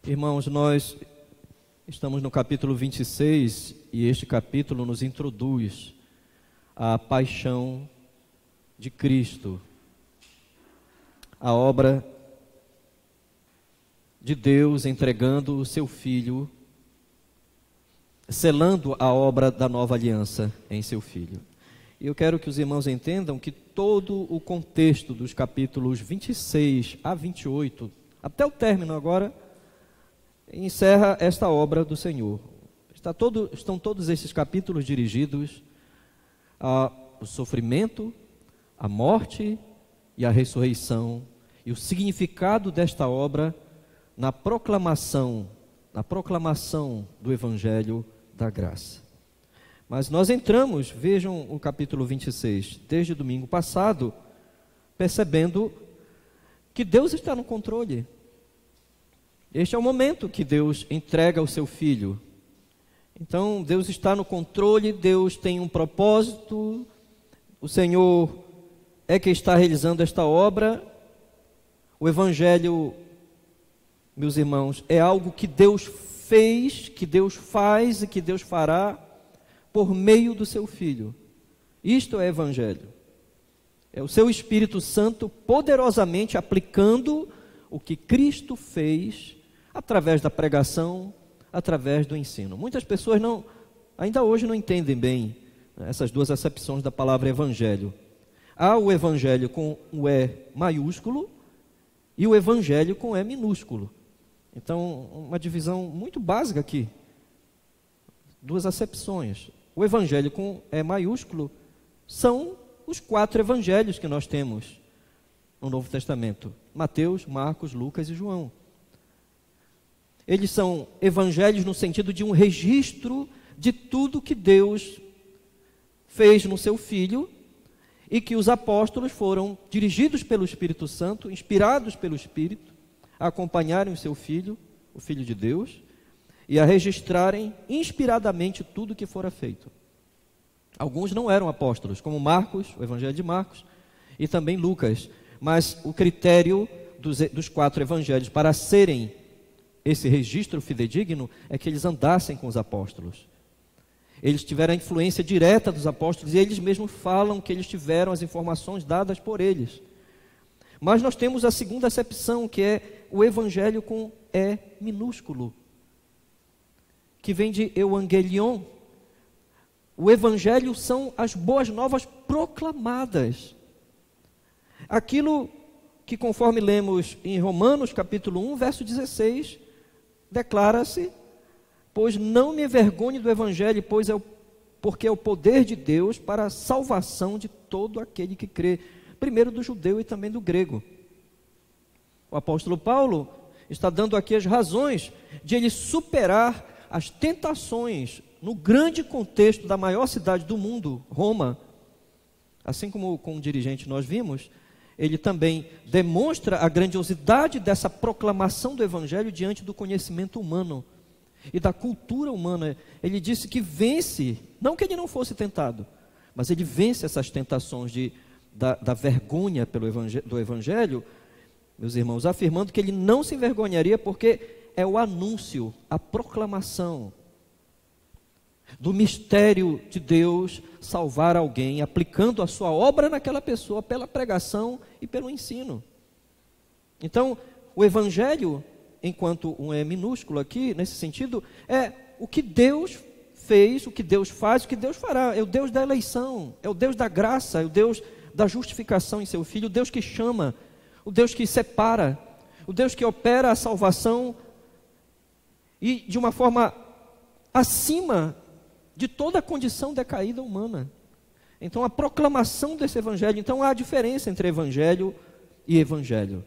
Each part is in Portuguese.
Irmãos, nós estamos no capítulo 26 e este capítulo nos introduz à paixão de Cristo, a obra de Deus entregando o seu Filho, selando a obra da nova aliança em seu Filho. E eu quero que os irmãos entendam que todo o contexto dos capítulos 26 a 28, até o término agora, encerra esta obra do Senhor. Estão todos esses capítulos dirigidos ao sofrimento, à morte e à ressurreição, e o significado desta obra na proclamação do Evangelho da Graça. Mas nós entramos, vejam o capítulo 26, desde domingo passado, percebendo que Deus está no controle. Este é o momento que Deus entrega o seu Filho. Então, Deus está no controle, Deus tem um propósito, o Senhor é que está realizando esta obra. O Evangelho, meus irmãos, é algo que Deus fez, que Deus faz e que Deus fará por meio do seu Filho. Isto é Evangelho. É o seu Espírito Santo poderosamente aplicando o que Cristo fez através da pregação, através do ensino. Muitas pessoas ainda hoje não entendem bem essas duas acepções da palavra Evangelho. Há o Evangelho com o E maiúsculo e o Evangelho com E minúsculo. Então, uma divisão muito básica aqui. Duas acepções. O Evangelho com E maiúsculo são os 4 evangelhos que nós temos no Novo Testamento: Mateus, Marcos, Lucas e João. Eles são evangelhos no sentido de um registro de tudo que Deus fez no seu Filho, e que os apóstolos foram dirigidos pelo Espírito Santo, inspirados pelo Espírito, a acompanharem o seu Filho, o Filho de Deus, e a registrarem inspiradamente tudo que fora feito. Alguns não eram apóstolos, como Marcos, o Evangelho de Marcos, e também Lucas, mas o critério dos 4 evangelhos para serem esse registro fidedigno é que eles andassem com os apóstolos. Eles tiveram a influência direta dos apóstolos e eles mesmos falam que eles tiveram as informações dadas por eles. Mas nós temos a segunda acepção, que é o Evangelho com E minúsculo, que vem de Evangelion. O Evangelho são as boas novas proclamadas. Aquilo que, conforme lemos em Romanos capítulo 1, verso 16, declara-se: pois não me envergonhe do Evangelho, porque é o poder de Deus para a salvação de todo aquele que crê, primeiro do judeu e também do grego. O apóstolo Paulo está dando aqui as razões de ele superar as tentações no grande contexto da maior cidade do mundo, Roma. Assim como com o dirigente nós vimos, ele também demonstra a grandiosidade dessa proclamação do Evangelho diante do conhecimento humano e da cultura humana. Ele disse que vence, não que ele não fosse tentado, mas ele vence essas tentações da vergonha do Evangelho, meus irmãos, afirmando que ele não se envergonharia porque é o anúncio, a proclamação do mistério de Deus salvar alguém, aplicando a sua obra naquela pessoa pela pregação e pelo ensino. Então, o Evangelho, enquanto um E minúsculo aqui, nesse sentido, é o que Deus fez, o que Deus faz, o que Deus fará. É o Deus da eleição, é o Deus da graça, é o Deus da justificação em seu Filho, o Deus que chama, o Deus que separa, o Deus que opera a salvação e de uma forma acima de toda a condição decaída humana. Então, a proclamação desse Evangelho, então há diferença entre Evangelho e Evangelho.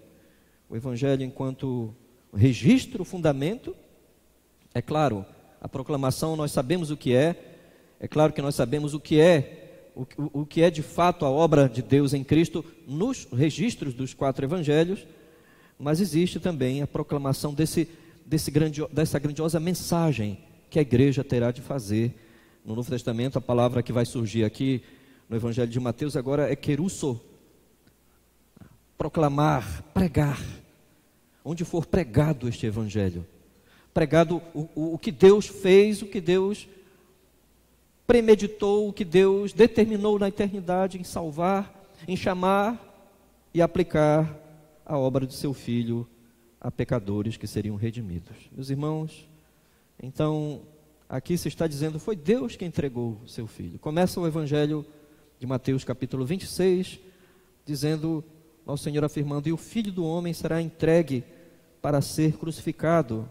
O Evangelho enquanto registro, fundamento, é claro, a proclamação nós sabemos o que é claro que nós sabemos o que é de fato a obra de Deus em Cristo nos registros dos 4 evangelhos, mas existe também a proclamação dessa grandiosa mensagem que a igreja terá de fazer. No Novo Testamento, a palavra que vai surgir aqui no Evangelho de Mateus agora é kerusso, proclamar, pregar. Onde for pregado este Evangelho, pregado o que Deus fez, o que Deus premeditou, o que Deus determinou na eternidade em salvar, em chamar e aplicar a obra de seu Filho a pecadores que seriam redimidos. Meus irmãos, então, aqui se está dizendo, foi Deus que entregou o seu Filho. Começa o Evangelho de Mateus capítulo 26, dizendo, nosso Senhor afirmando, e o Filho do Homem será entregue para ser crucificado.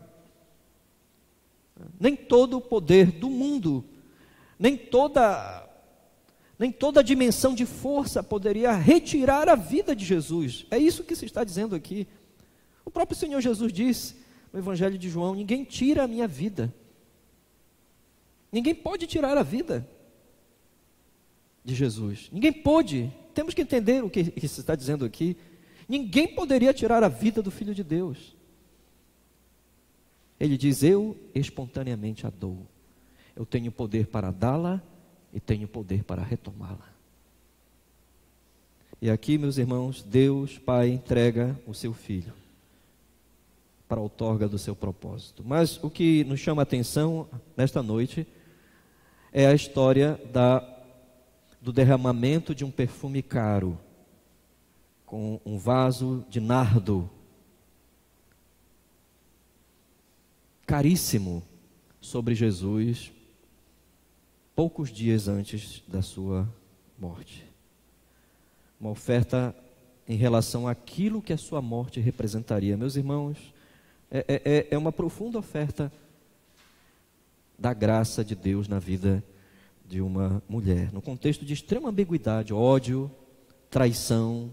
Nem todo o poder do mundo, nem toda a dimensão de força poderia retirar a vida de Jesus. É isso que se está dizendo aqui. O próprio Senhor Jesus disse no Evangelho de João, ninguém tira a minha vida. Ninguém pode tirar a vida de Jesus. Ninguém pode. Temos que entender o que se está dizendo aqui. Ninguém poderia tirar a vida do Filho de Deus. Ele diz, eu espontaneamente a dou. Eu tenho poder para dá-la e tenho poder para retomá-la. E aqui, meus irmãos, Deus, Pai, entrega o seu Filho para a outorga do seu propósito. Mas o que nos chama a atenção nesta noite é a história do derramamento de um perfume caro, com um vaso de nardo, caríssimo, sobre Jesus, poucos dias antes da sua morte. Uma oferta em relação àquilo que a sua morte representaria. Meus irmãos, é uma profunda oferta da graça de Deus na vida de uma mulher, no contexto de extrema ambiguidade, ódio, traição,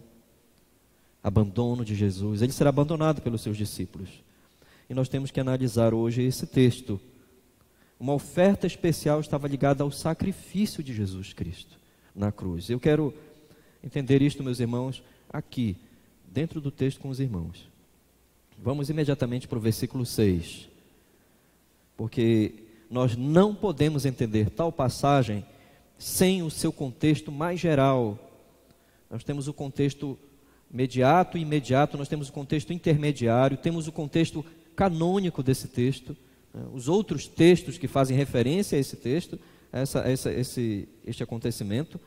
abandono de Jesus. Ele será abandonado pelos seus discípulos. E nós temos que analisar hoje esse texto. Uma oferta especial estava ligada ao sacrifício de Jesus Cristo na cruz. Eu quero entender isto, meus irmãos, aqui, dentro do texto com os irmãos. Vamos imediatamente para o versículo 6. Porque nós não podemos entender tal passagem sem o seu contexto mais geral. Nós temos o contexto imediato e imediato, nós temos o contexto intermediário, temos o contexto canônico desse texto, os outros textos que fazem referência a esse texto, este acontecimento.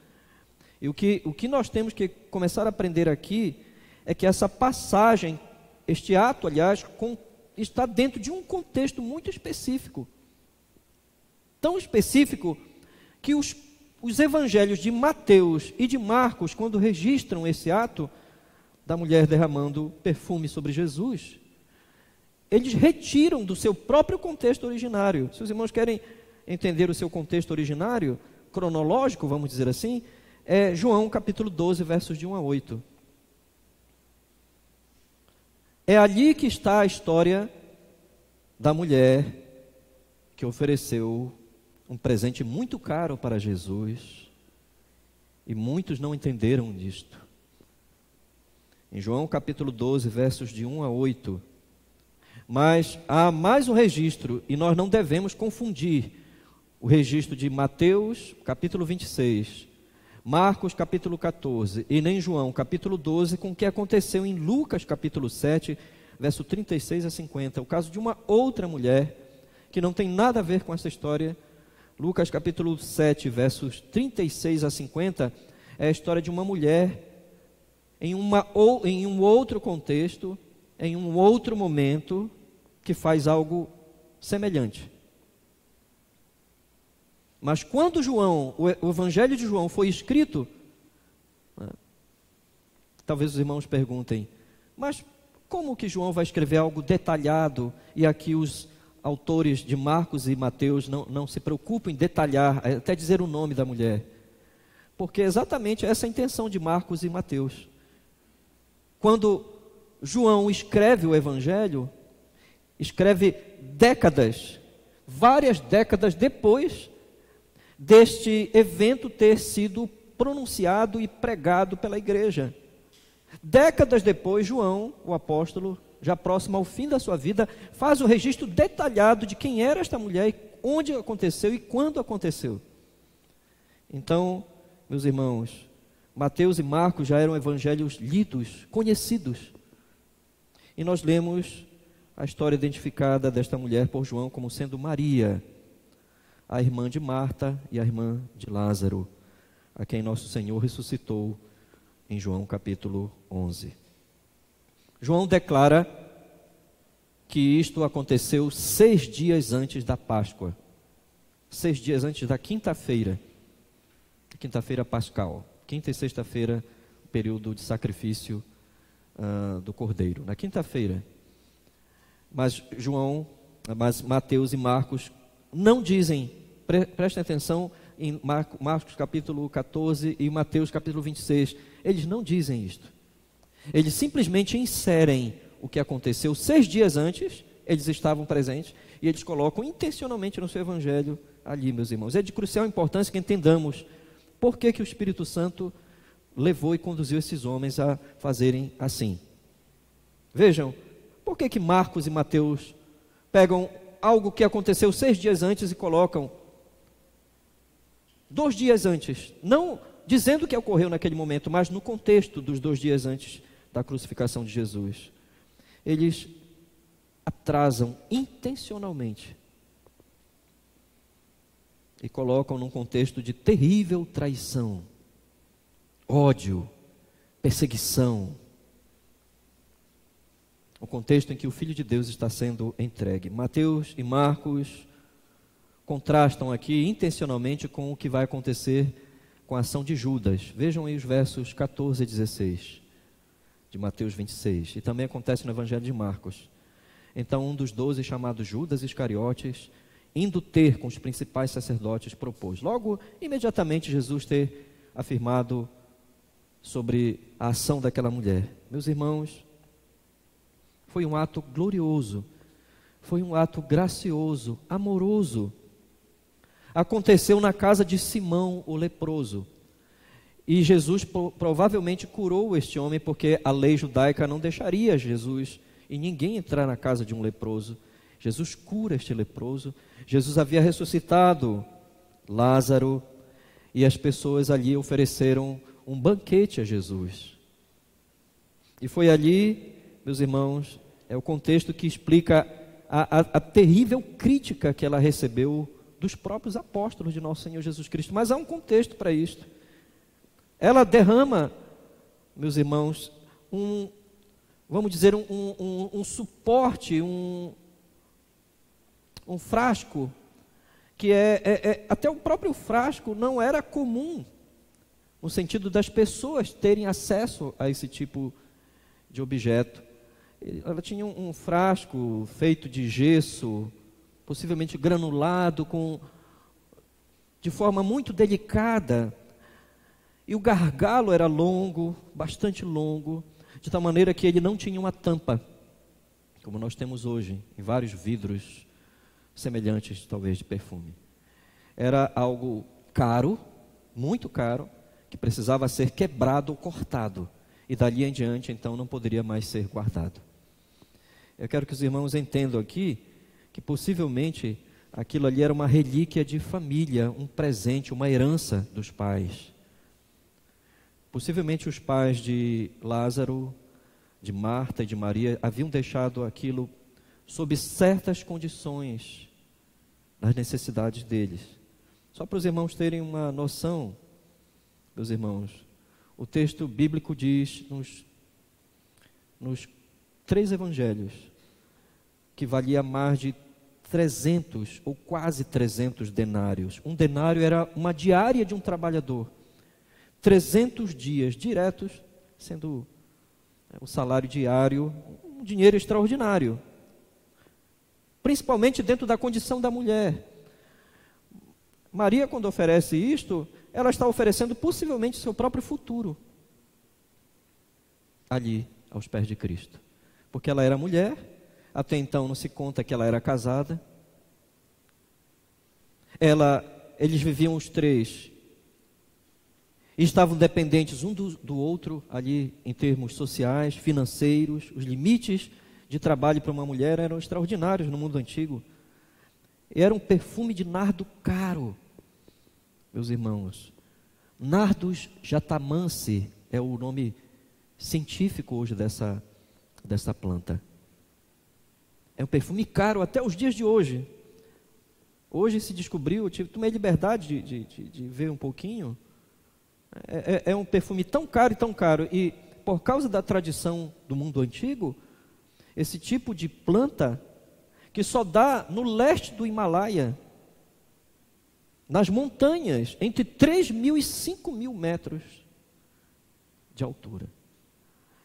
E o que nós temos que começar a aprender aqui é que essa passagem, este ato, aliás, está dentro de um contexto muito específico. Tão específico que os evangelhos de Mateus e de Marcos, quando registram esse ato da mulher derramando perfume sobre Jesus, eles retiram do seu próprio contexto originário. Se os irmãos querem entender o seu contexto originário, cronológico, vamos dizer assim, é João capítulo 12, versos de 1 a 8. É ali que está a história da mulher que ofereceu um presente muito caro para Jesus, e muitos não entenderam disto. Em João capítulo 12, versos de 1 a 8, mas há mais um registro, e nós não devemos confundir o registro de Mateus capítulo 26, Marcos capítulo 14, e nem João capítulo 12, com o que aconteceu em Lucas capítulo 7, verso 36 a 50, o caso de uma outra mulher, que não tem nada a ver com essa história. Lucas capítulo 7, versos 36 a 50, é a história de uma mulher em um outro contexto, em um outro momento, que faz algo semelhante. Mas quando o Evangelho de João foi escrito, talvez os irmãos perguntem, mas como que João vai escrever algo detalhado, e aqui os autores de Marcos e Mateus não se preocupam em detalhar, até dizer o nome da mulher? Porque é exatamente essa a intenção de Marcos e Mateus. Quando João escreve o Evangelho, escreve várias décadas depois deste evento ter sido pronunciado e pregado pela igreja. Décadas depois, João, o apóstolo, já próximo ao fim da sua vida, faz o registro detalhado de quem era esta mulher, onde aconteceu e quando aconteceu. Então, meus irmãos, Mateus e Marcos já eram evangelhos lidos, conhecidos. E nós lemos a história identificada desta mulher por João como sendo Maria, a irmã de Marta e a irmã de Lázaro, a quem nosso Senhor ressuscitou em João capítulo 11. João declara que isto aconteceu 6 dias antes da Páscoa, 6 dias antes da quinta-feira pascal, quinta e sexta-feira, período de sacrifício do Cordeiro, na quinta-feira. Mas Mateus e Marcos não dizem, prestem atenção em Marcos capítulo 14 e Mateus capítulo 26, eles não dizem isto. Eles simplesmente inserem o que aconteceu 6 dias antes, eles estavam presentes, e eles colocam intencionalmente no seu evangelho ali, meus irmãos. É de crucial importância que entendamos por que o Espírito Santo levou e conduziu esses homens a fazerem assim. Vejam, por que Marcos e Mateus pegam algo que aconteceu 6 dias antes e colocam 2 dias antes, não dizendo que ocorreu naquele momento, mas no contexto dos 2 dias antes da crucificação de Jesus? Eles atrasam intencionalmente e colocam num contexto de terrível traição, ódio, perseguição, o contexto em que o Filho de Deus está sendo entregue. Mateus e Marcos contrastam aqui intencionalmente com o que vai acontecer com a ação de Judas. Vejam aí os versos 14 e 16 de Mateus 26, e também acontece no Evangelho de Marcos. Então um dos 12, chamado Judas Iscariotes, indo ter com os principais sacerdotes, propôs. Logo, imediatamente, Jesus ter afirmado sobre a ação daquela mulher. Meus irmãos, foi um ato glorioso, foi um ato gracioso, amoroso. Aconteceu na casa de Simão, o leproso. E Jesus provavelmente curou este homem, porque a lei judaica não deixaria Jesus e ninguém entrar na casa de um leproso. Jesus cura este leproso. Jesus havia ressuscitado Lázaro, e as pessoas ali ofereceram um banquete a Jesus. E foi ali, meus irmãos, é o contexto que explica a terrível crítica que ela recebeu dos próprios apóstolos de nosso Senhor Jesus Cristo. Mas há um contexto para isto. Ela derrama, meus irmãos, vamos dizer, um suporte, um frasco, que até o próprio frasco não era comum, no sentido das pessoas terem acesso a esse tipo de objeto. Ela tinha um frasco feito de gesso, possivelmente granulado, de forma muito delicada, e o gargalo era longo, bastante longo, de tal maneira que ele não tinha uma tampa, como nós temos hoje, em vários vidros semelhantes, talvez, de perfume. Era algo caro, muito caro, que precisava ser quebrado ou cortado, e dali em diante, então, não poderia mais ser guardado. Eu quero que os irmãos entendam aqui, que possivelmente aquilo ali era uma relíquia de família, um presente, uma herança dos pais. Possivelmente os pais de Lázaro, de Marta e de Maria haviam deixado aquilo sob certas condições, nas necessidades deles. Só para os irmãos terem uma noção, meus irmãos, o texto bíblico diz nos 3 evangelhos que valia mais de 300 ou quase 300 denários. Um denário era uma diária de um trabalhador. 300 dias diretos, sendo o salário diário, um dinheiro extraordinário. Principalmente dentro da condição da mulher. Maria, quando oferece isto, ela está oferecendo possivelmente seu próprio futuro ali, aos pés de Cristo. Porque ela era mulher, até então não se conta que ela era casada. Eles viviam os 3, e estavam dependentes um do outro ali em termos sociais, financeiros. Os limites de trabalho para uma mulher eram extraordinários no mundo antigo. Era um perfume de nardo caro, meus irmãos. Nardus jatamansi é o nome científico hoje dessa planta. É um perfume caro até os dias de hoje. Hoje se descobriu, tomei liberdade de ver um pouquinho. É um perfume tão caro, e por causa da tradição do mundo antigo, esse tipo de planta, que só dá no leste do Himalaia, nas montanhas, entre 3.000 e 5.000 metros de altura.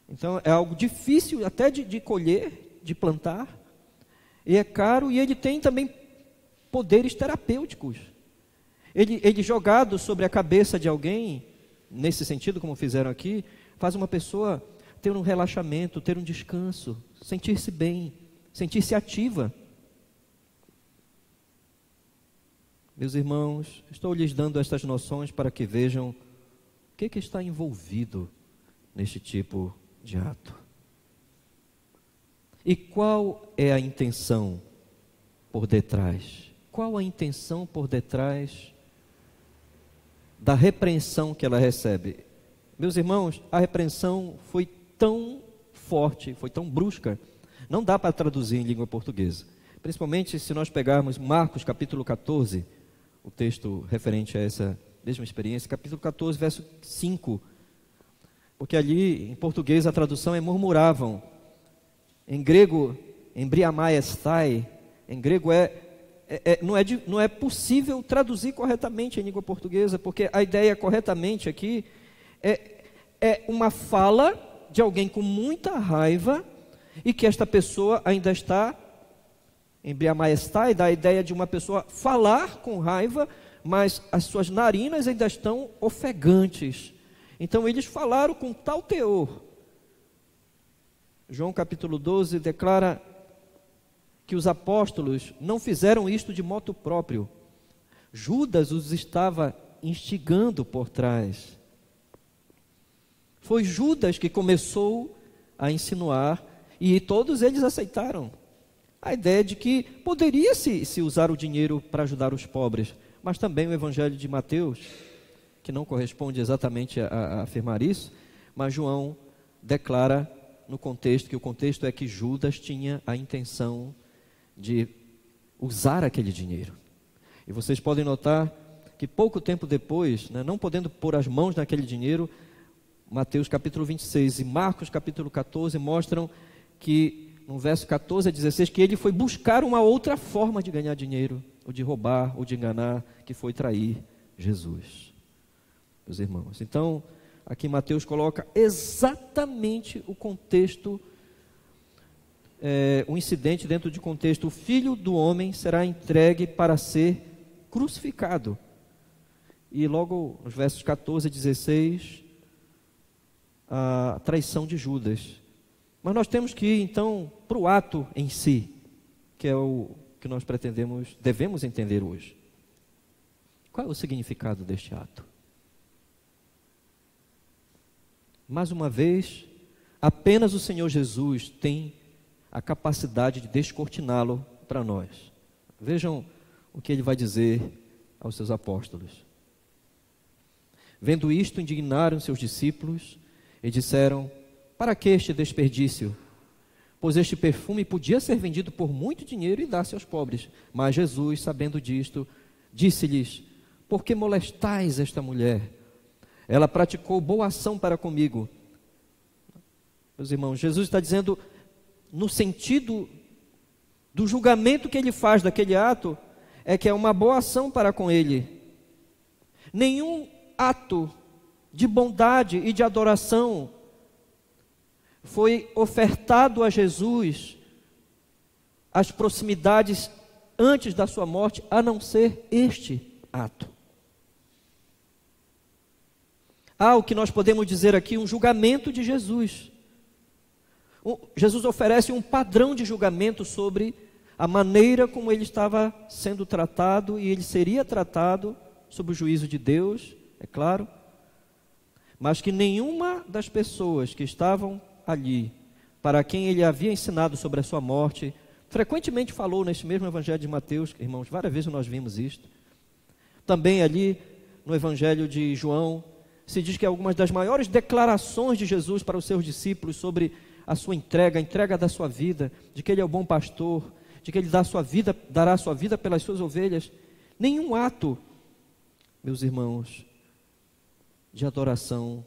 Então é algo difícil até de colher, de plantar, e é caro, e ele tem também poderes terapêuticos. Ele jogado sobre a cabeça de alguém, nesse sentido, como fizeram aqui, faz uma pessoa ter um relaxamento, ter um descanso, sentir-se bem, sentir-se ativa. Meus irmãos, estou lhes dando estas noções para que vejam o que está envolvido neste tipo de ato. E qual é a intenção por detrás? Qual a intenção por detrás da repreensão que ela recebe? Meus irmãos, a repreensão foi tão forte, foi tão brusca, não dá para traduzir em língua portuguesa. Principalmente se nós pegarmos Marcos capítulo 14, o texto referente a essa mesma experiência, capítulo 14, verso 5. Porque ali, em português, a tradução é murmuravam. Em grego, embriamaiestai, em grego não é possível traduzir corretamente em língua portuguesa, porque a ideia corretamente aqui é uma fala de alguém com muita raiva, e que esta pessoa ainda está, embriamaiestai, dá a ideia de uma pessoa falar com raiva, mas as suas narinas ainda estão ofegantes. Então eles falaram com tal teor. João capítulo 12 declara que os apóstolos não fizeram isto de moto próprio. Judas os estava instigando por trás. Foi Judas que começou a insinuar, e todos eles aceitaram a ideia de que poderia se usar o dinheiro para ajudar os pobres. Mas também o Evangelho de Mateus, que não corresponde exatamente a afirmar isso, mas João declara no contexto, que o contexto é que Judas tinha a intenção de usar aquele dinheiro. E vocês podem notar que pouco tempo depois, não podendo pôr as mãos naquele dinheiro, Mateus capítulo 26 e Marcos capítulo 14 mostram que, no verso 14 a 16, que ele foi buscar uma outra forma de ganhar dinheiro, ou de roubar, ou de enganar, que foi trair Jesus. Meus irmãos, então, aqui Mateus coloca exatamente o contexto, o incidente dentro de contexto: o Filho do Homem será entregue para ser crucificado. E logo nos versos 14 a 16, a traição de Judas. Mas nós temos que ir então para o ato em si, que é o que nós devemos entender hoje. Qual é o significado deste ato? Mais uma vez, apenas o Senhor Jesus tem a capacidade de descortiná-lo para nós. Vejam o que ele vai dizer aos seus apóstolos. Vendo isto, indignaram seus discípulos e disseram: para que este desperdício? Pois este perfume podia ser vendido por muito dinheiro e dar-se aos pobres. Mas Jesus, sabendo disto, disse-lhes: por que molestais esta mulher? Ela praticou boa ação para comigo. Meus irmãos, Jesus está dizendo, no sentido do julgamento que ele faz daquele ato, é que é uma boa ação para com ele. Nenhum ato de bondade e de adoração foi ofertado a Jesus às proximidades antes da sua morte, a não ser este ato. Há o que nós podemos dizer aqui, um julgamento de Jesus. Jesus oferece um padrão de julgamento sobre a maneira como ele estava sendo tratado, e ele seria tratado sob o juízo de Deus, é claro, mas que nenhuma das pessoas que estavam ali, para quem ele havia ensinado sobre a sua morte, frequentemente falou neste mesmo Evangelho de Mateus, irmãos, várias vezes nós vimos isto. Também ali no Evangelho de João, se diz que algumas das maiores declarações de Jesus para os seus discípulos sobre a sua entrega, a entrega da sua vida, de que Ele é o bom pastor, de que Ele dará a sua vida pelas suas ovelhas. Nenhum ato, meus irmãos, de adoração,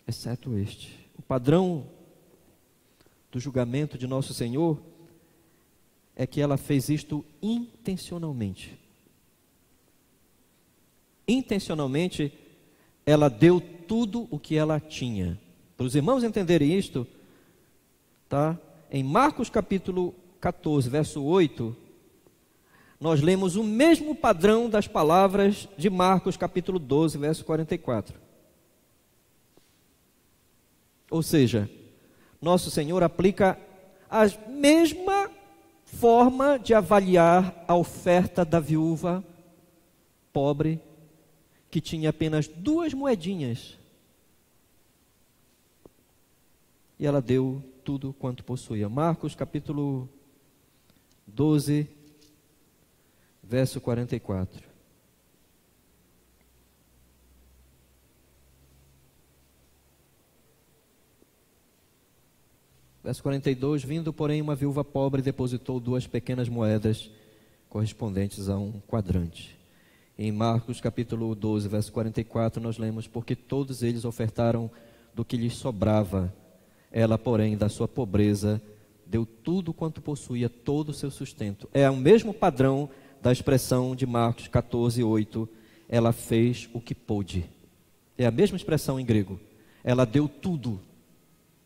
exceto este. O padrão do julgamento de nosso Senhor é que ela fez isto intencionalmente. Intencionalmente, ela deu tudo o que ela tinha. Para os irmãos entenderem isto, tá? Em Marcos capítulo 14, verso 8, nós lemos o mesmo padrão das palavras de Marcos capítulo 12, verso 44. Ou seja, nosso Senhor aplica a mesma forma de avaliar a oferta da viúva pobre, que tinha apenas 2 moedinhas. E ela deu tudo quanto possuía. Marcos capítulo 12, verso 44. Verso 42, vindo, porém, uma viúva pobre depositou 2 pequenas moedas correspondentes a um quadrante. Em Marcos capítulo 12, verso 44, nós lemos, porque todos eles ofertaram do que lhes sobrava. Ela, porém, da sua pobreza, deu tudo quanto possuía, todo o seu sustento. É o mesmo padrão da expressão de Marcos 14, 8. Ela fez o que pôde. É a mesma expressão em grego. Ela deu tudo.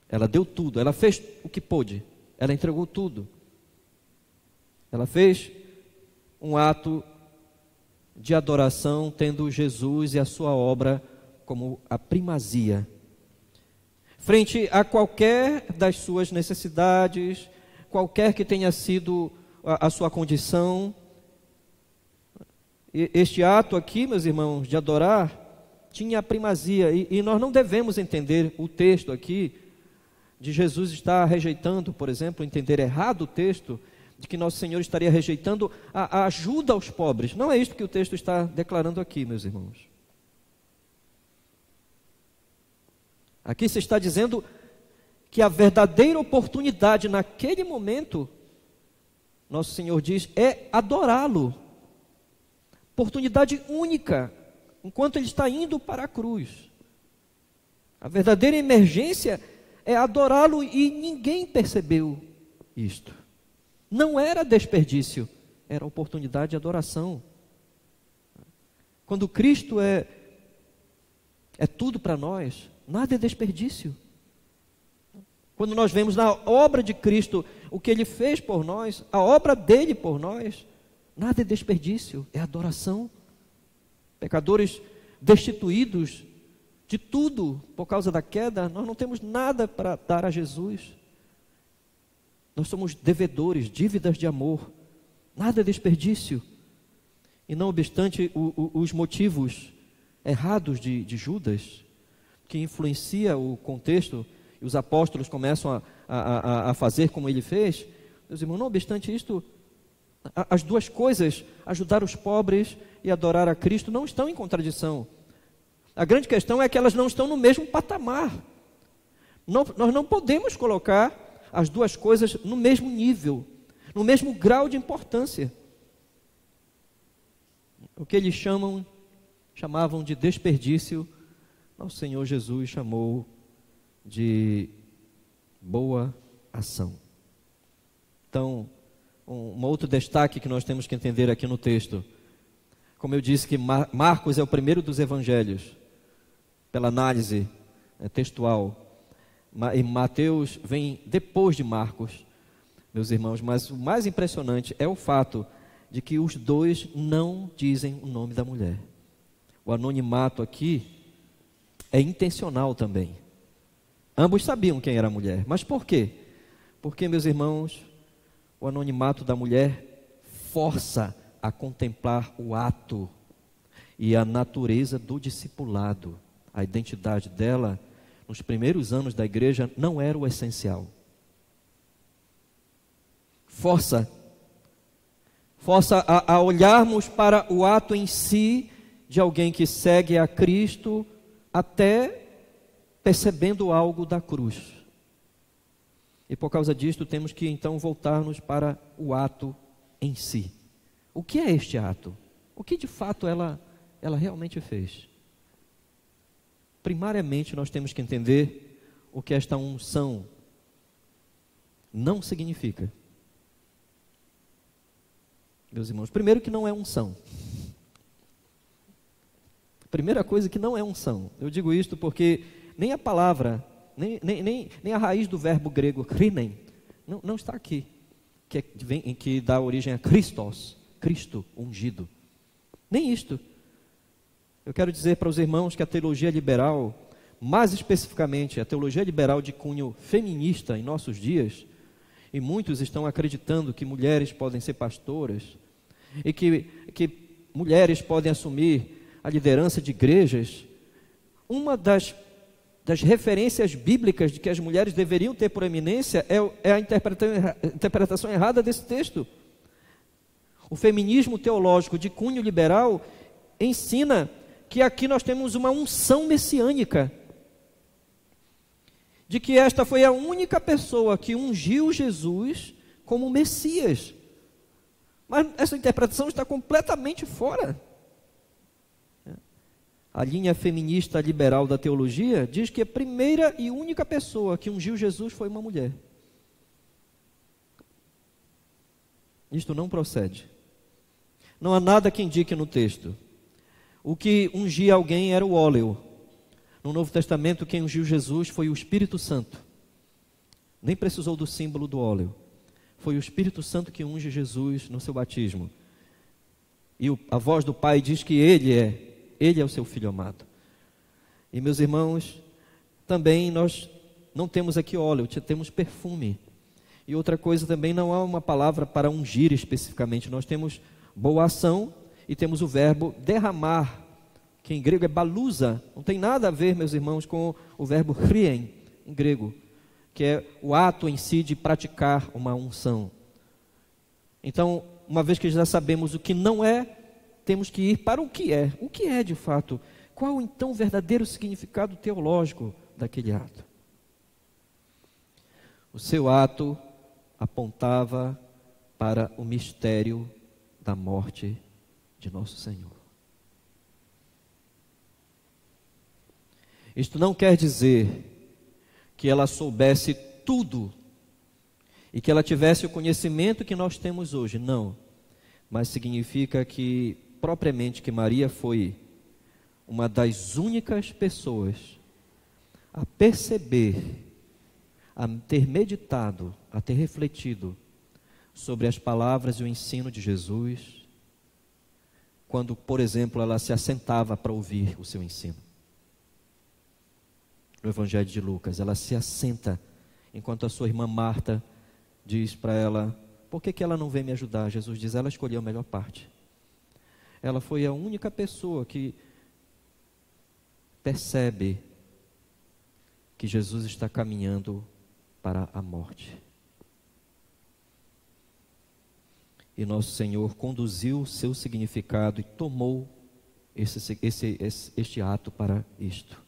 Ela deu tudo, ela fez o que pôde, ela entregou tudo. Ela fez um ato de adoração, tendo Jesus e a sua obra como a primazia. Frente a qualquer das suas necessidades, qualquer que tenha sido a sua condição, este ato aqui, meus irmãos, de adorar, tinha a primazia. E nós não devemos entender o texto aqui, de Jesus estar rejeitando, por exemplo, entender errado o texto, de que nosso Senhor estaria rejeitando a ajuda aos pobres. Não é isso que o texto está declarando aqui, meus irmãos. Aqui se está dizendo que a verdadeira oportunidade naquele momento, nosso Senhor diz, é adorá-lo. Oportunidade única, enquanto Ele está indo para a cruz. A verdadeira emergência é adorá-lo, e ninguém percebeu isto. Não era desperdício, era oportunidade de adoração. Quando Cristo é tudo para nós, nada é desperdício. Quando nós vemos na obra de Cristo o que Ele fez por nós, a obra dele por nós, nada é desperdício, é adoração. Pecadores destituídos de tudo por causa da queda, nós não temos nada para dar a Jesus. Nós somos devedores, dívidas de amor, nada é desperdício. E não obstante os motivos errados de Judas, que influencia o contexto, e os apóstolos começam a fazer como ele fez, meus irmãos, não obstante isto, as duas coisas, ajudar os pobres e adorar a Cristo, não estão em contradição. A grande questão é que elas não estão no mesmo patamar. Nós não podemos colocar as duas coisas no mesmo nível, no mesmo grau de importância. O que eles chamavam de desperdício, nosso Senhor Jesus chamou de boa ação. Então, um outro destaque que nós temos que entender aqui no texto, como eu disse que Marcos é o primeiro dos evangelhos, pela análise textual, e Mateus vem depois de Marcos, meus irmãos, mas o mais impressionante é o fato de que os dois não dizem o nome da mulher. O anonimato aqui é intencional também. Ambos sabiam quem era a mulher, mas por quê? Porque, meus irmãos, o anonimato da mulher força a contemplar o ato e a natureza do discipulado. A identidade dela, nos primeiros anos da igreja, não era o essencial. Força a olharmos para o ato em si de alguém que segue a Cristo, até percebendo algo da cruz. E por causa disto temos que então voltarmos para o ato em si. O que é este ato? O que de fato ela realmente fez? Primariamente nós temos que entender o que esta unção não significa. Meus irmãos, primeiro que não é unção. Primeira coisa que não é unção. Eu digo isto porque nem a palavra, nem a raiz do verbo grego krinen, não está aqui, que dá origem a Christos, Cristo ungido. Nem isto. Eu quero dizer para os irmãos que a teologia liberal, mais especificamente a teologia liberal de cunho feminista em nossos dias, e muitos estão acreditando que mulheres podem ser pastoras, e que mulheres podem assumir a liderança de igrejas. Uma das referências bíblicas de que as mulheres deveriam ter proeminência é a interpretação errada desse texto. O feminismo teológico de cunho liberal ensina que aqui nós temos uma unção messiânica, de que esta foi a única pessoa que ungiu Jesus como Messias. Mas essa interpretação está completamente fora. A linha feminista liberal da teologia diz que a primeira e única pessoa que ungiu Jesus foi uma mulher. Isto não procede. Não há nada que indique no texto. O que ungia alguém era o óleo. No Novo Testamento, quem ungiu Jesus foi o Espírito Santo. Nem precisou do símbolo do óleo. Foi o Espírito Santo que unge Jesus no seu batismo. E a voz do Pai diz que Ele é o seu Filho amado. E meus irmãos, também nós não temos aqui óleo, temos perfume. E outra coisa também, não há uma palavra para ungir especificamente. Nós temos boa ação e temos o verbo derramar, que em grego é balusa. Não tem nada a ver, meus irmãos, com o verbo chrien, em grego, que é o ato em si de praticar uma unção. Então, uma vez que já sabemos o que não é, temos que ir para o que é. O que é de fato? Qual então o verdadeiro significado teológico daquele ato? O seu ato apontava para o mistério da morte de nosso Senhor. Isto não quer dizer que ela soubesse tudo e que ela tivesse o conhecimento que nós temos hoje, não. Mas significa que, propriamente, que Maria foi uma das únicas pessoas a perceber, a ter meditado, a ter refletido sobre as palavras e o ensino de Jesus, quando, por exemplo, ela se assentava para ouvir o seu ensino. No Evangelho de Lucas, ela se assenta, enquanto a sua irmã Marta diz para ela: por que ela não vem me ajudar? Jesus diz: ela escolheu a melhor parte. Ela foi a única pessoa que percebe que Jesus está caminhando para a morte. E nosso Senhor conduziu o seu significado e tomou este ato para isto.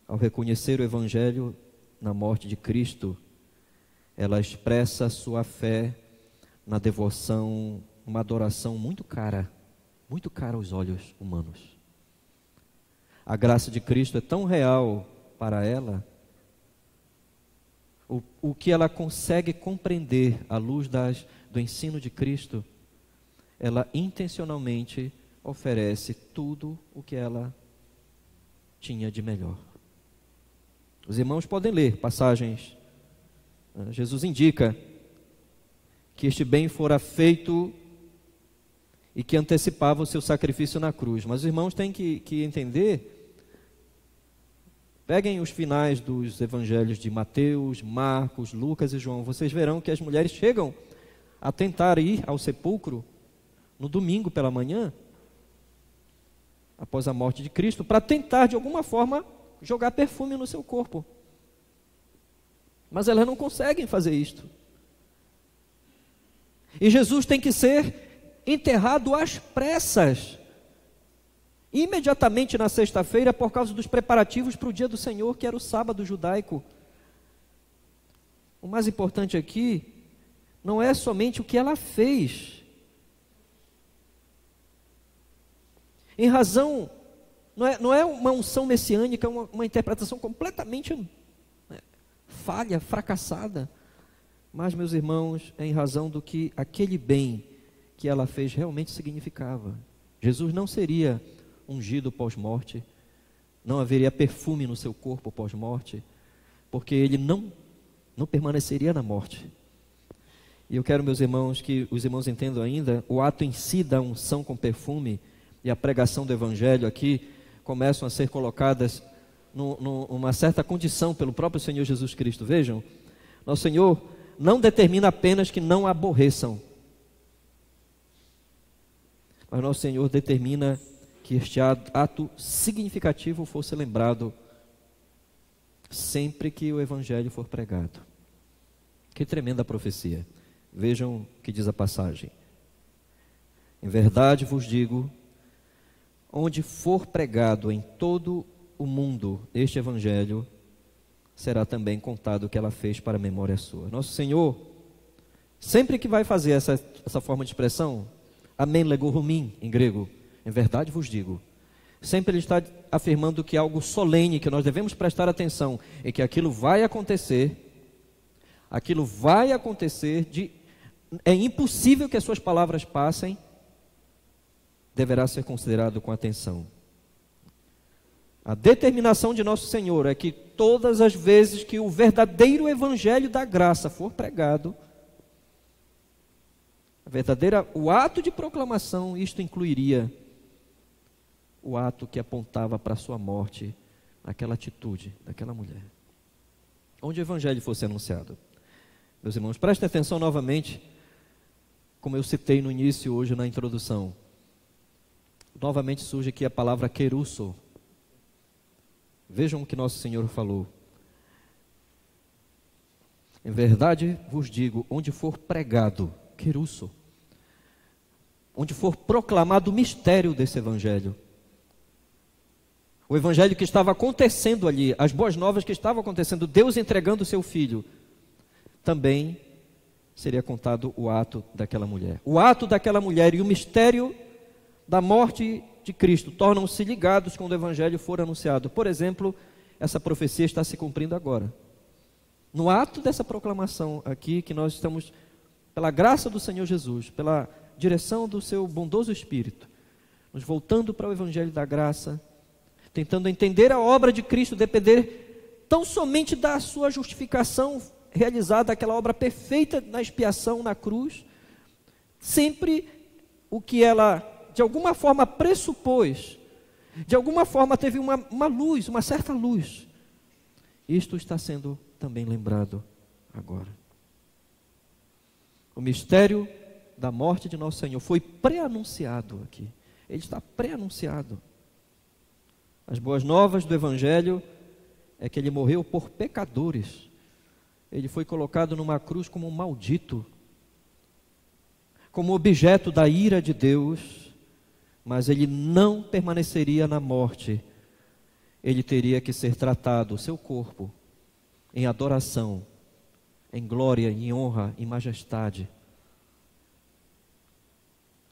Ao reconhecer o Evangelho na morte de Cristo, ela expressa a sua fé na devoção, uma adoração muito cara aos olhos humanos. A graça de Cristo é tão real para ela, o que ela consegue compreender à luz do ensino de Cristo, ela intencionalmente oferece tudo o que ela tinha de melhor. Os irmãos podem ler passagens. Jesus indica que este bem fora feito e que antecipava o seu sacrifício na cruz. Mas os irmãos têm que entender. Peguem os finais dos evangelhos de Mateus, Marcos, Lucas e João. Vocês verão que as mulheres chegam a tentar ir ao sepulcro no domingo pela manhã, após a morte de Cristo, para tentar de alguma forma jogar perfume no seu corpo. Mas elas não conseguem fazer isto. E Jesus tem que ser enterrado às pressas, imediatamente na sexta-feira, por causa dos preparativos para o dia do Senhor, que era o sábado judaico. o mais importante aqui não é somente o que ela fez. Em razão, não é uma unção messiânica, é uma interpretação completamente falha, fracassada. Mas, meus irmãos, é em razão do que aquele bem que ela fez realmente significava. Jesus não seria ungido pós-morte, não haveria perfume no seu corpo pós-morte, porque ele não permaneceria na morte. E eu quero, meus irmãos, que os irmãos entendam ainda, o ato em si da unção com perfume e a pregação do Evangelho aqui começam a ser colocadas numa certa condição pelo próprio Senhor Jesus Cristo. Vejam, nosso Senhor não determina apenas que não aborreçam, mas nosso Senhor determina que este ato significativo fosse lembrado sempre que o Evangelho for pregado. Que tremenda profecia. Vejam o que diz a passagem. Em verdade vos digo, onde for pregado em todo o mundo este Evangelho, será também contado o que ela fez para a memória sua. Nosso Senhor, sempre que vai fazer essa forma de expressão, amen legorumim, em grego, em verdade vos digo, sempre ele está afirmando que é algo solene, que nós devemos prestar atenção, e que aquilo vai acontecer, é impossível que as suas palavras passem, deverá ser considerado com atenção. A determinação de nosso Senhor é que todas as vezes que o verdadeiro Evangelho da graça for pregado, o ato de proclamação, isto incluiria o ato que apontava para a sua morte, aquela atitude daquela mulher. Onde o Evangelho fosse anunciado. Meus irmãos, prestem atenção novamente, como eu citei no início hoje na introdução. Novamente surge aqui a palavra querusso. Vejam o que nosso Senhor falou. Em verdade vos digo, onde for pregado, querusso, onde for proclamado o mistério desse Evangelho, o Evangelho que estava acontecendo ali, as boas novas que estavam acontecendo, Deus entregando o seu Filho, também seria contado o ato daquela mulher. O ato daquela mulher e o mistério da morte de Cristo tornam-se ligados quando o Evangelho for anunciado. Por exemplo, essa profecia está se cumprindo agora. No ato dessa proclamação aqui, que nós estamos, pela graça do Senhor Jesus, pela direção do seu bondoso Espírito, nos voltando para o Evangelho da graça, tentando entender a obra de Cristo, depender tão somente da sua justificação realizada, aquela obra perfeita na expiação na cruz, sempre o que ela de alguma forma pressupôs, de alguma forma teve uma luz, uma certa luz. Isto está sendo também lembrado agora. O mistério da morte de nosso Senhor foi pré-anunciado aqui. Ele está pré-anunciado. As boas novas do Evangelho é que ele morreu por pecadores. Ele foi colocado numa cruz como um maldito, como objeto da ira de Deus, mas ele não permaneceria na morte. Ele teria que ser tratado, o seu corpo, em adoração, em glória, em honra, em majestade,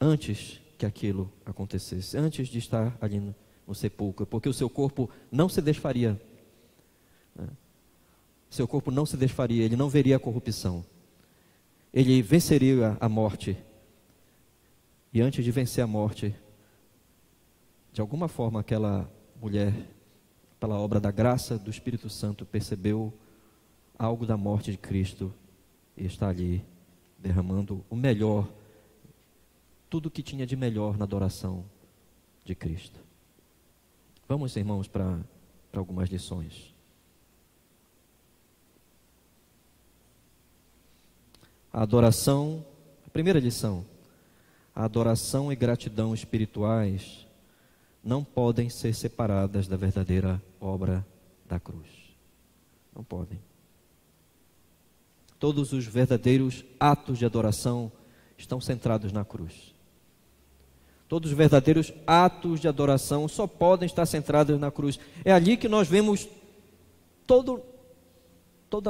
antes que aquilo acontecesse, antes de estar ali no sepulcro, porque o seu corpo não se desfaria. Seu corpo não se desfaria, ele não veria a corrupção. Ele venceria a morte. E antes de vencer a morte, de alguma forma aquela mulher, pela obra da graça do Espírito Santo, percebeu algo da morte de Cristo e está ali derramando o melhor, tudo o que tinha de melhor na adoração de Cristo. Vamos, irmãos, para algumas lições. A adoração, a primeira lição, a adoração e gratidão espirituais não podem ser separadas da verdadeira obra da cruz. Não podem. Todos os verdadeiros atos de adoração estão centrados na cruz. Todos os verdadeiros atos de adoração só podem estar centrados na cruz. É ali que nós vemos toda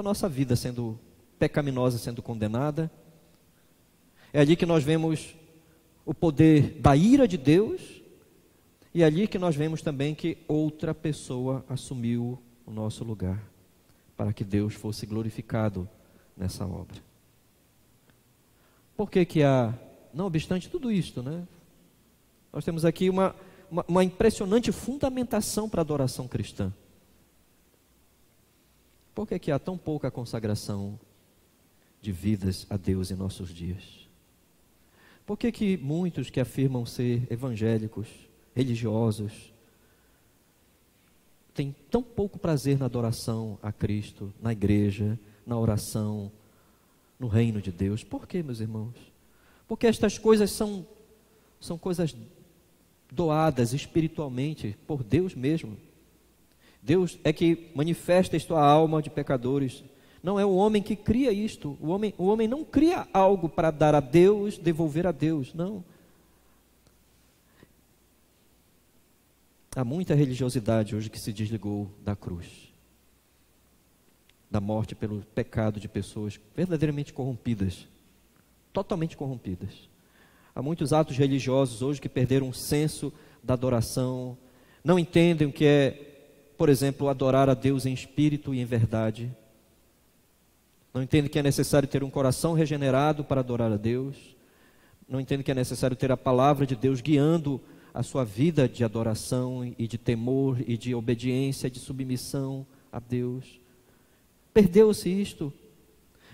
a nossa vida sendo pecaminosa sendo condenada. É ali que nós vemos o poder da ira de Deus, e é ali que nós vemos também que outra pessoa assumiu o nosso lugar, para que Deus fosse glorificado nessa obra. Por que que não obstante tudo isto, né? Nós temos aqui uma impressionante fundamentação para a adoração cristã. Por que que há tão pouca consagração de vidas a Deus em nossos dias? Por que que muitos que afirmam ser evangélicos, religiosos, têm tão pouco prazer na adoração a Cristo, na igreja, na oração, no reino de Deus? Por que, meus irmãos? Porque estas coisas são coisas doadas espiritualmente por Deus mesmo. Deus é que manifesta isto à alma de pecadores. Não é o homem que cria isto. O homem não cria algo para dar a Deus, devolver a Deus, não. Há muita religiosidade hoje que se desligou da cruz, da morte pelo pecado de pessoas verdadeiramente corrompidas, totalmente corrompidas. Há muitos atos religiosos hoje que perderam o senso da adoração, não entendem o que é, por exemplo, adorar a Deus em espírito e em verdade. Não entendem que é necessário ter um coração regenerado para adorar a Deus. Não entendem que é necessário ter a palavra de Deus guiando a sua vida de adoração e de temor e de obediência, de submissão a Deus. Perdeu-se isto.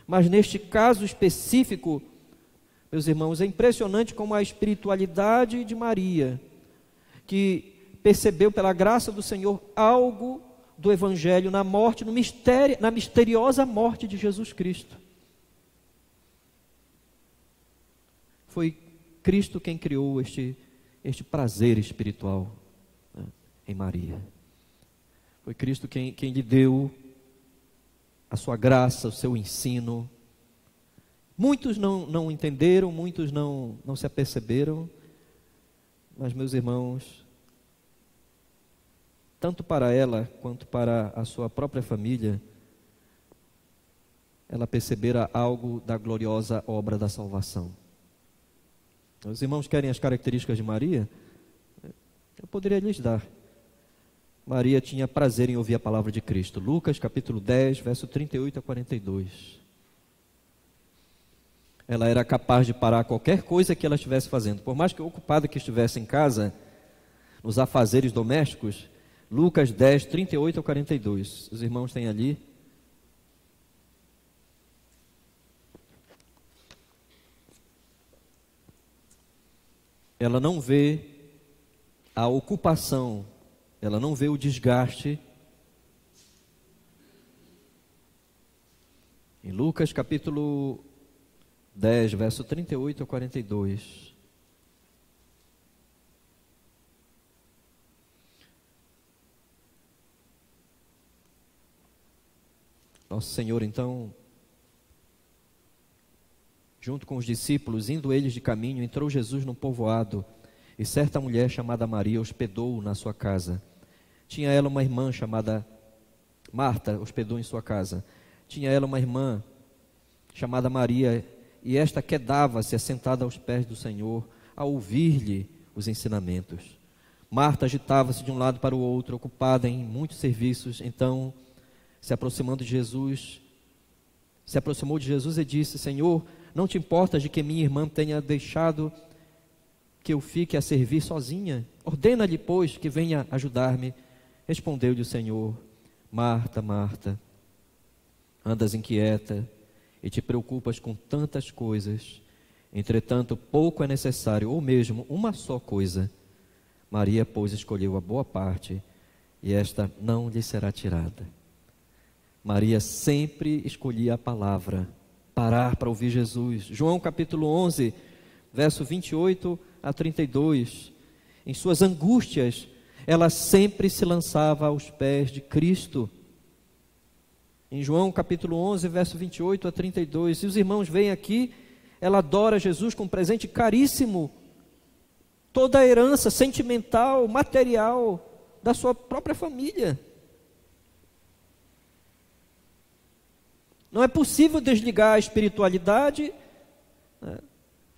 Mas neste caso específico, meus irmãos, é impressionante como a espiritualidade de Maria, que percebeu pela graça do Senhor algo do Evangelho na morte, na misteriosa morte de Jesus Cristo. Foi Cristo quem criou este prazer espiritual, né, em Maria. Foi Cristo quem lhe deu a sua graça, o seu ensino. Muitos não entenderam, muitos não se aperceberam, mas, meus irmãos, tanto para ela quanto para a sua própria família, ela percebera algo da gloriosa obra da salvação. Os irmãos querem as características de Maria? Eu poderia lhes dar. Maria tinha prazer em ouvir a palavra de Cristo. Lucas capítulo 10, verso 38 a 42. Ela era capaz de parar qualquer coisa que ela estivesse fazendo. Por mais que ocupada que estivesse em casa, nos afazeres domésticos, Lucas 10, 38 a 42. Os irmãos têm ali. Ela não vê a ocupação, ela não vê o desgaste. Em Lucas capítulo 10, verso 38 a 42. Nosso Senhor, então, junto com os discípulos, indo eles de caminho, entrou Jesus num povoado, e certa mulher chamada Maria hospedou-o na sua casa. Tinha ela uma irmã chamada Marta, hospedou em sua casa. Tinha ela uma irmã chamada Maria, e esta quedava-se assentada aos pés do Senhor, a ouvir-lhe os ensinamentos. Marta agitava-se de um lado para o outro, ocupada em muitos serviços. Então, se aproximou de Jesus e disse: Senhor, não te importas de que minha irmã tenha deixado que eu fique a servir sozinha? Ordena-lhe, pois, que venha ajudar-me. Respondeu-lhe o Senhor: Marta, Marta, andas inquieta e te preocupas com tantas coisas. Entretanto, pouco é necessário, ou mesmo uma só coisa. Maria, pois, escolheu a boa parte, e esta não lhe será tirada. Maria sempre escolhia a palavra, parar para ouvir Jesus. João capítulo 11, verso 28 a 32. Em suas angústias, ela sempre se lançava aos pés de Cristo. Em João capítulo 11, verso 28 a 32. Se os irmãos veem aqui, ela adora Jesus com um presente caríssimo. Toda a herança sentimental, material da sua própria família. Não é possível desligar a espiritualidade, né,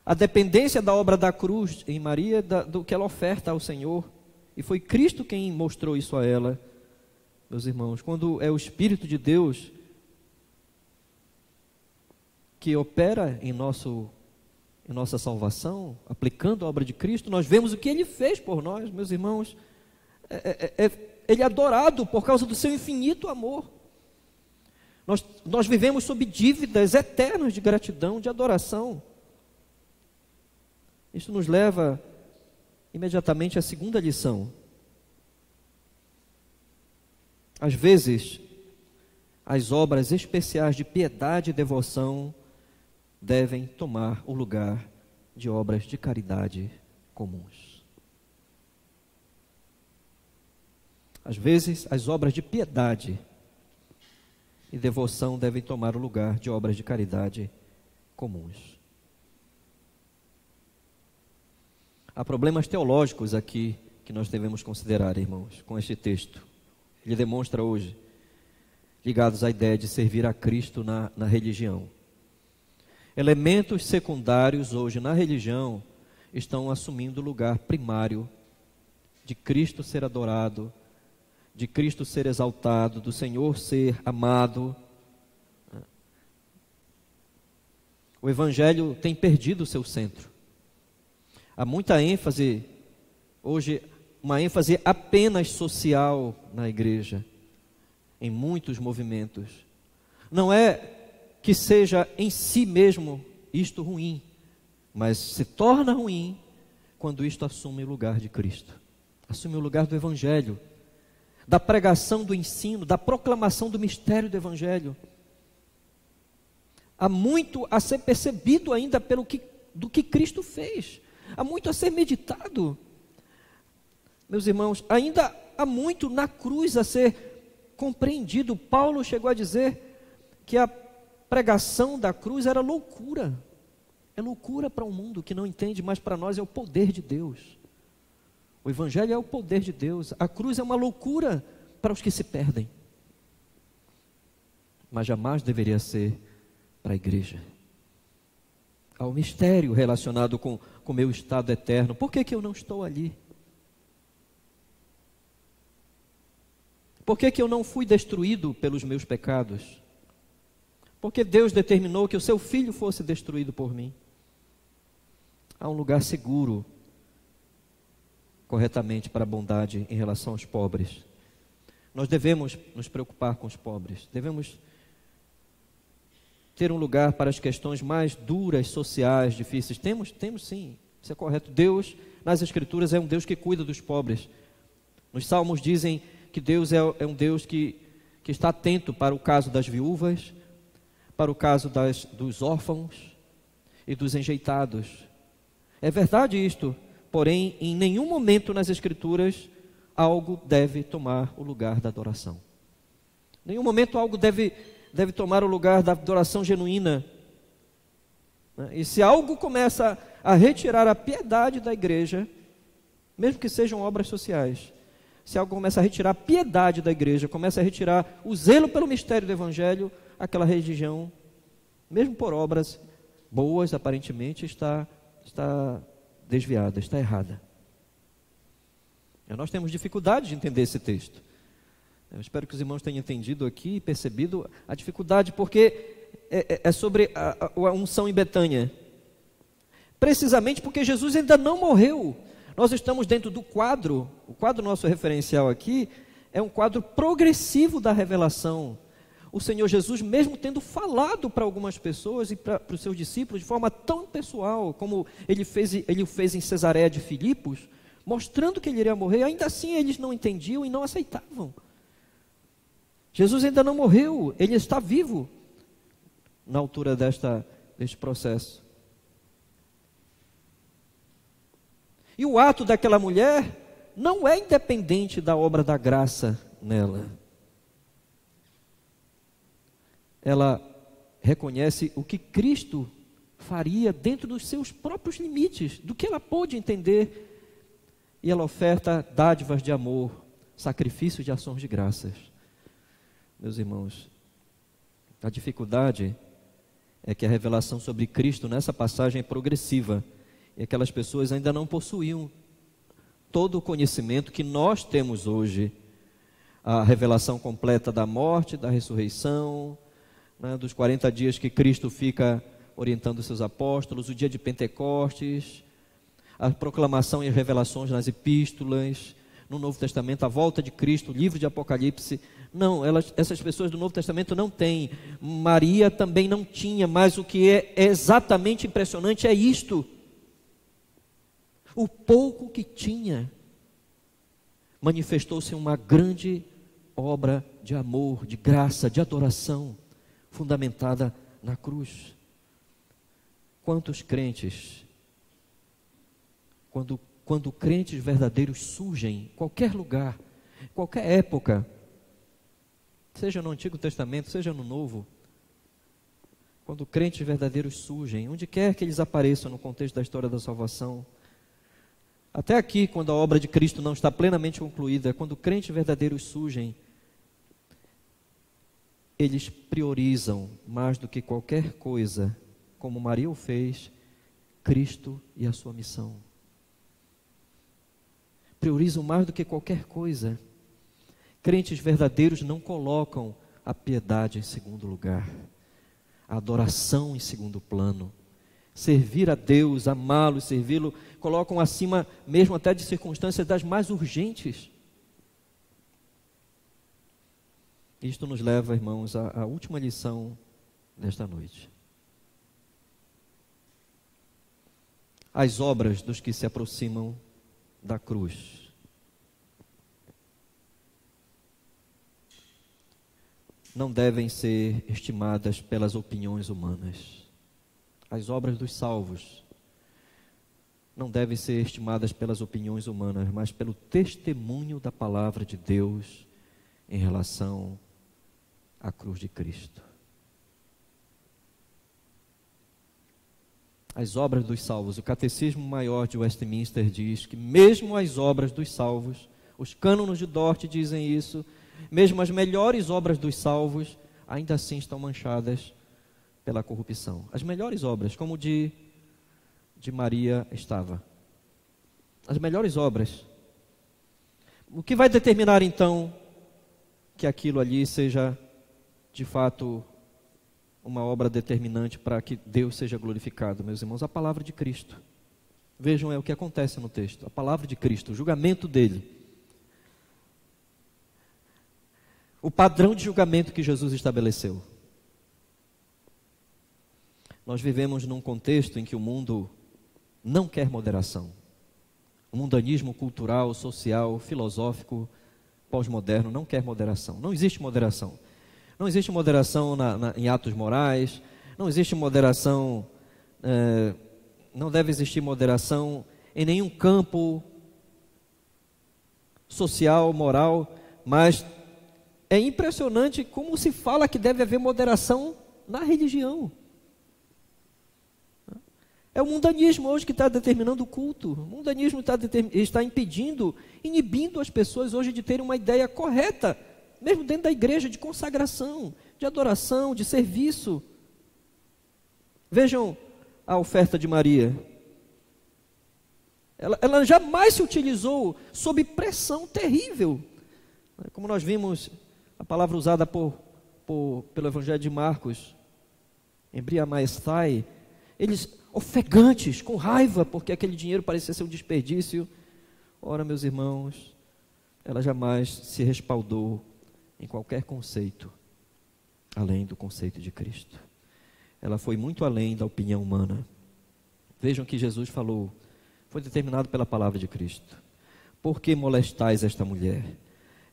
a dependência da obra da cruz em Maria, do que ela oferta ao Senhor. E foi Cristo quem mostrou isso a ela, meus irmãos. Quando é o Espírito de Deus que opera em nossa salvação, aplicando a obra de Cristo, nós vemos o que Ele fez por nós, meus irmãos. Ele é adorado por causa do seu infinito amor. Nós vivemos sob dívidas eternas de gratidão, de adoração. Isso nos leva imediatamente à segunda lição. Às vezes, as obras especiais de piedade e devoção devem tomar o lugar de obras de caridade comuns. Às vezes, as obras de piedade e devoção devem tomar o lugar de obras de caridade comuns. Há problemas teológicos aqui que nós devemos considerar, irmãos, com este texto. Ele demonstra hoje, ligados à ideia de servir a Cristo na religião. Elementos secundários hoje na religião estão assumindo o lugar primário de Cristo ser adorado, de Cristo ser exaltado, do Senhor ser amado. O Evangelho tem perdido o seu centro. Há muita ênfase, hoje, uma ênfase apenas social na igreja, em muitos movimentos. Não é que seja em si mesmo isto ruim, mas se torna ruim quando isto assume o lugar de Cristo, assume o lugar do Evangelho, da pregação do ensino, da proclamação do mistério do Evangelho. Há muito a ser percebido ainda do que Cristo fez. Há muito a ser meditado. Meus irmãos, ainda há muito na cruz a ser compreendido. Paulo chegou a dizer que a pregação da cruz era loucura. É loucura para um mundo que não entende, mas para nós é o poder de Deus. O Evangelho é o poder de Deus. A cruz é uma loucura para os que se perdem. Mas jamais deveria ser para a igreja. Há um mistério relacionado com o meu estado eterno. Por que eu não estou ali? Por que eu não fui destruído pelos meus pecados? Porque Deus determinou que o seu filho fosse destruído por mim. Há um lugar seguro, corretamente, para a bondade em relação aos pobres. Nós devemos nos preocupar com os pobres. Devemos ter um lugar para as questões mais duras, sociais, difíceis. Temos sim, isso é correto. Deus, nas Escrituras, é um Deus que cuida dos pobres. Nos Salmos dizem que Deus é um Deus que está atento para o caso das viúvas, para o caso dos órfãos e dos enjeitados. É verdade isto, porém, em nenhum momento nas Escrituras algo deve tomar o lugar da adoração. Em nenhum momento algo deve tomar o lugar da adoração genuína. E se algo começa a retirar a piedade da igreja, mesmo que sejam obras sociais, se algo começa a retirar a piedade da igreja, começa a retirar o zelo pelo mistério do Evangelho, aquela religião, mesmo por obras boas, aparentemente, está desviada, está errada. Nós temos dificuldade de entender esse texto. Eu espero que os irmãos tenham entendido aqui, percebido a dificuldade, porque é sobre a unção em Betânia. Precisamente porque Jesus ainda não morreu. Nós estamos dentro do quadro, o quadro nosso referencial aqui, é um quadro progressivo da revelação. O Senhor Jesus, mesmo tendo falado para algumas pessoas e para os seus discípulos de forma tão pessoal, como ele o fez em Cesareia de Filipos, mostrando que ele iria morrer, ainda assim eles não entendiam e não aceitavam. Jesus ainda não morreu, ele está vivo na altura deste processo. E o ato daquela mulher não é independente da obra da graça nela. Ela reconhece o que Cristo faria dentro dos seus próprios limites, do que ela pôde entender, e ela oferta dádivas de amor, sacrifícios de ações de graças. Meus irmãos, A dificuldade é que a revelação sobre Cristo nessa passagem é progressiva, e aquelas pessoas ainda não possuíam todo o conhecimento que nós temos hoje, a revelação completa da morte, da ressurreição, né, dos 40 dias que Cristo fica orientando os seus apóstolos, o dia de Pentecostes, a proclamação e as revelações nas epístolas, no Novo Testamento, a volta de Cristo, o livro de Apocalipse. Não, essas pessoas do Novo Testamento não têm. Maria também não tinha, mas o que é exatamente impressionante é isto. O pouco que tinha manifestou-se uma grande obra de amor, de graça, de adoração, fundamentada na cruz. Quantos crentes, quando crentes verdadeiros surgem em qualquer lugar, qualquer época, seja no Antigo Testamento, seja no Novo, quando crentes verdadeiros surgem, onde quer que eles apareçam no contexto da história da salvação, até aqui, quando a obra de Cristo não está plenamente concluída, quando crentes verdadeiros surgem, eles priorizam mais do que qualquer coisa, como Maria o fez, Cristo e a sua missão. Priorizam mais do que qualquer coisa. Crentes verdadeiros não colocam a piedade em segundo lugar, a adoração em segundo plano. Servir a Deus, amá-lo, servi-lo, colocam acima mesmo até de circunstâncias das mais urgentes. Isto nos leva, irmãos, à última lição desta noite. As obras dos que se aproximam da cruz. Não devem ser estimadas pelas opiniões humanas. As obras dos salvos não devem ser estimadas pelas opiniões humanas, mas pelo testemunho da palavra de Deus em relação à cruz de Cristo. As obras dos salvos, o Catecismo Maior de Westminster diz que mesmo as obras dos salvos, os cânones de Dort dizem isso, mesmo as melhores obras dos salvos, ainda assim estão manchadas pela corrupção. As melhores obras, como de Maria estava. As melhores obras. O que vai determinar então que aquilo ali seja de fato uma obra determinante para que Deus seja glorificado, meus irmãos? A palavra de Cristo. Vejam, é o que acontece no texto. A palavra de Cristo, o julgamento dele. O padrão de julgamento que Jesus estabeleceu. Nós vivemos num contexto em que o mundo não quer moderação. O mundanismo cultural, social, filosófico, pós-moderno não quer moderação. Não existe moderação. Não existe moderação em atos morais, não existe moderação, não deve existir moderação em nenhum campo social, moral, mas é impressionante como se fala que deve haver moderação na religião. É o mundanismo hoje que está determinando o culto. O mundanismo está inibindo as pessoas hoje de terem uma ideia correta, mesmo dentro da igreja, de consagração, de adoração, de serviço. Vejam a oferta de Maria. Ela jamais se utilizou sob pressão terrível. Como nós vimos a palavra usada pelo Evangelho de Marcos, embria maestai, eles ofegantes, com raiva, porque aquele dinheiro parecia ser um desperdício. Ora, meus irmãos, ela jamais se respaldou em qualquer conceito, além do conceito de Cristo. Ela foi muito além da opinião humana. Vejam que Jesus falou, foi determinado pela palavra de Cristo. Por que molestais esta mulher?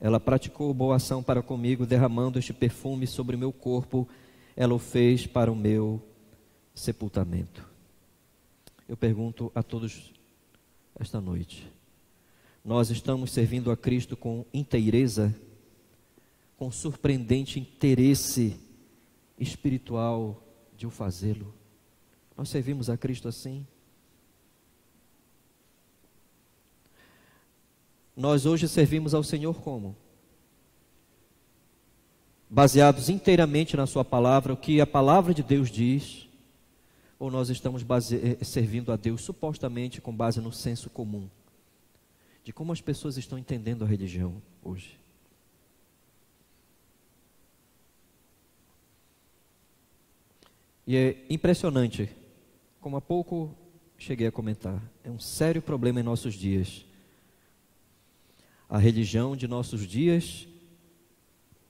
Ela praticou boa ação para comigo, derramando este perfume sobre o meu corpo. Ela o fez para o meu sepultamento. Eu pergunto a todos esta noite: nós estamos servindo a Cristo com inteireza, com surpreendente interesse espiritual de o fazê-lo? Nós servimos a Cristo assim? Nós hoje servimos ao Senhor como? baseados inteiramente na sua palavra, o que a palavra de Deus diz, ou nós estamos servindo a Deus supostamente com base no senso comum, de como as pessoas estão entendendo a religião hoje. E é impressionante, como há pouco cheguei a comentar, é um sério problema em nossos dias. A religião de nossos dias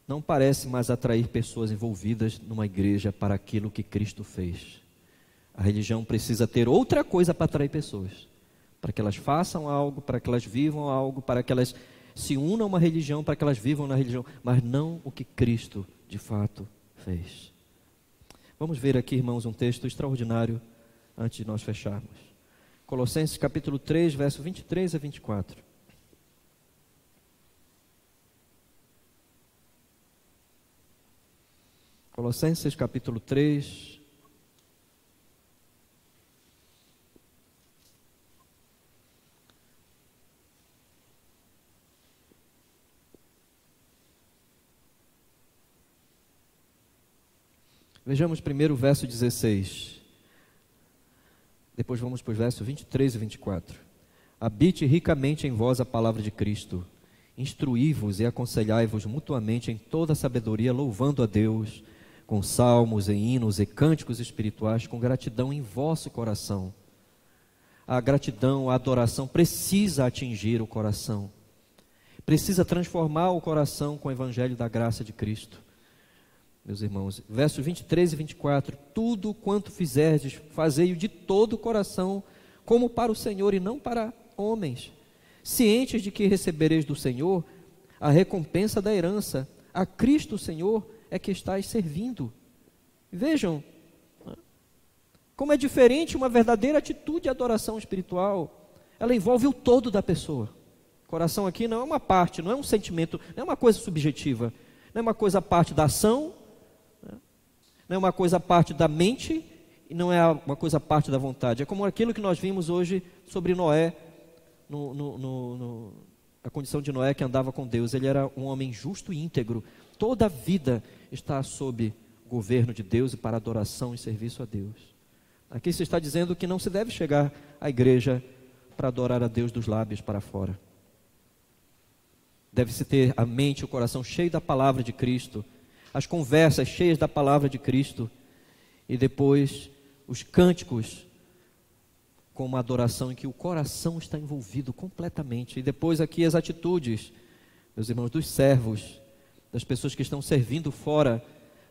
não parece mais atrair pessoas envolvidas numa igreja para aquilo que Cristo fez. A religião precisa ter outra coisa para atrair pessoas, para que elas façam algo, para que elas vivam algo, para que elas se unam a uma religião, para que elas vivam na religião, mas não o que Cristo de fato fez. Vamos ver aqui, irmãos, um texto extraordinário antes de nós fecharmos. Colossenses capítulo 3, verso 23 a 24. Colossenses capítulo 3. Vejamos primeiro o verso 16. Depois vamos para os versos 23 e 24. Habite ricamente em vós a palavra de Cristo. Instruí-vos e aconselhai-vos mutuamente em toda sabedoria, louvando a Deus com salmos e hinos e cânticos espirituais, com gratidão em vosso coração. A gratidão, a adoração precisa atingir o coração. Precisa transformar o coração com o evangelho da graça de Cristo. Meus irmãos, versos 23 e 24, tudo quanto fizerdes, fazei-o de todo o coração, como para o Senhor e não para homens, cientes de que recebereis do Senhor a recompensa da herança, a Cristo o Senhor é que estáis servindo. Vejam, como é diferente uma verdadeira atitude de adoração espiritual, ela envolve o todo da pessoa. Coração aqui não é uma parte, não é um sentimento, não é uma coisa subjetiva, não é uma coisa parte da ação, não é uma coisa parte da mente e não é uma coisa parte da vontade. É como aquilo que nós vimos hoje sobre Noé, a condição de Noé que andava com Deus. Ele era um homem justo e íntegro. Toda a vida está sob o governo de Deus e para adoração e serviço a Deus. Aqui se está dizendo que não se deve chegar à igreja para adorar a Deus dos lábios para fora. Deve-se ter a mente e o coração cheio da palavra de Cristo, as conversas cheias da palavra de Cristo, e depois os cânticos com uma adoração em que o coração está envolvido completamente. E depois aqui as atitudes, meus irmãos, dos servos, das pessoas que estão servindo fora,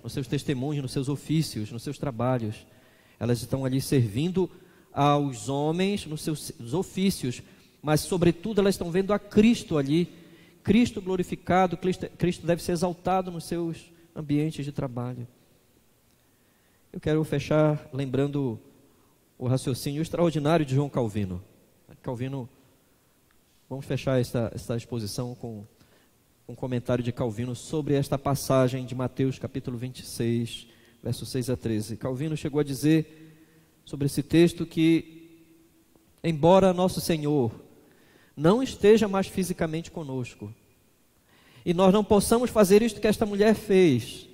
nos seus testemunhos, nos seus ofícios, nos seus trabalhos. Elas estão ali servindo aos homens nos seus ofícios, mas sobretudo elas estão vendo a Cristo ali, Cristo glorificado. Cristo deve ser exaltado nos seus ambientes de trabalho. Eu quero fechar lembrando o raciocínio extraordinário de João Calvino. Vamos fechar esta exposição com um comentário de Calvino sobre esta passagem de Mateus capítulo 26, versos 6 a 13. Calvino chegou a dizer sobre esse texto que, embora nosso Senhor não esteja mais fisicamente conosco, e nós não possamos fazer isto que esta mulher fez,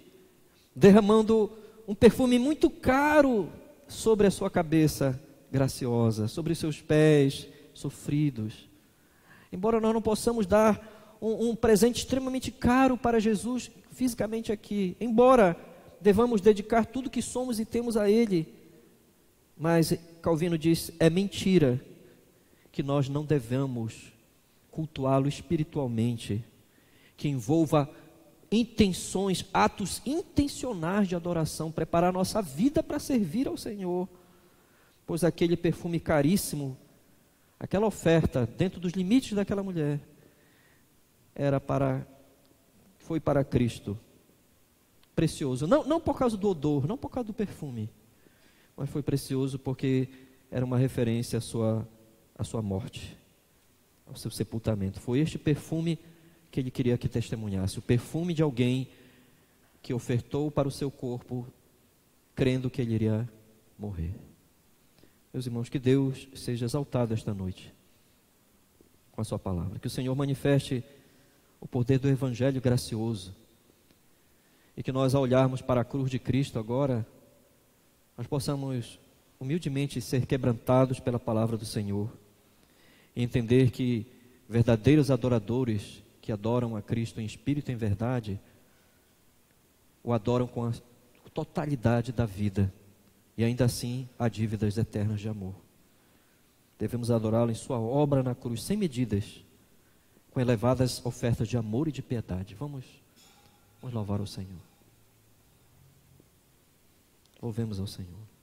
derramando um perfume muito caro sobre a sua cabeça graciosa, sobre os seus pés sofridos. Embora nós não possamos dar um presente extremamente caro para Jesus fisicamente aqui, embora devamos dedicar tudo que somos e temos a Ele, mas Calvino diz, é mentira que nós não devemos cultuá-lo espiritualmente, que envolva intenções, atos intencionais de adoração, preparar nossa vida para servir ao Senhor, pois aquele perfume caríssimo, aquela oferta dentro dos limites daquela mulher, foi para Cristo, precioso, não por causa do odor, não por causa do perfume, mas foi precioso porque era uma referência à sua morte, ao seu sepultamento. Foi este perfume que ele queria que testemunhasse, o perfume de alguém que ofertou para o seu corpo, crendo que ele iria morrer. Meus irmãos, que Deus seja exaltado esta noite com a sua palavra, que o Senhor manifeste o poder do Evangelho gracioso, e que nós, ao olharmos para a cruz de Cristo agora, nós possamos humildemente ser quebrantados pela palavra do Senhor e entender que verdadeiros adoradores que adoram a Cristo em espírito e em verdade, o adoram com a totalidade da vida, e ainda assim há dívidas eternas de amor. Devemos adorá-lo em sua obra na cruz, sem medidas, com elevadas ofertas de amor e de piedade. Vamos louvar o Senhor. Louvemos ao Senhor.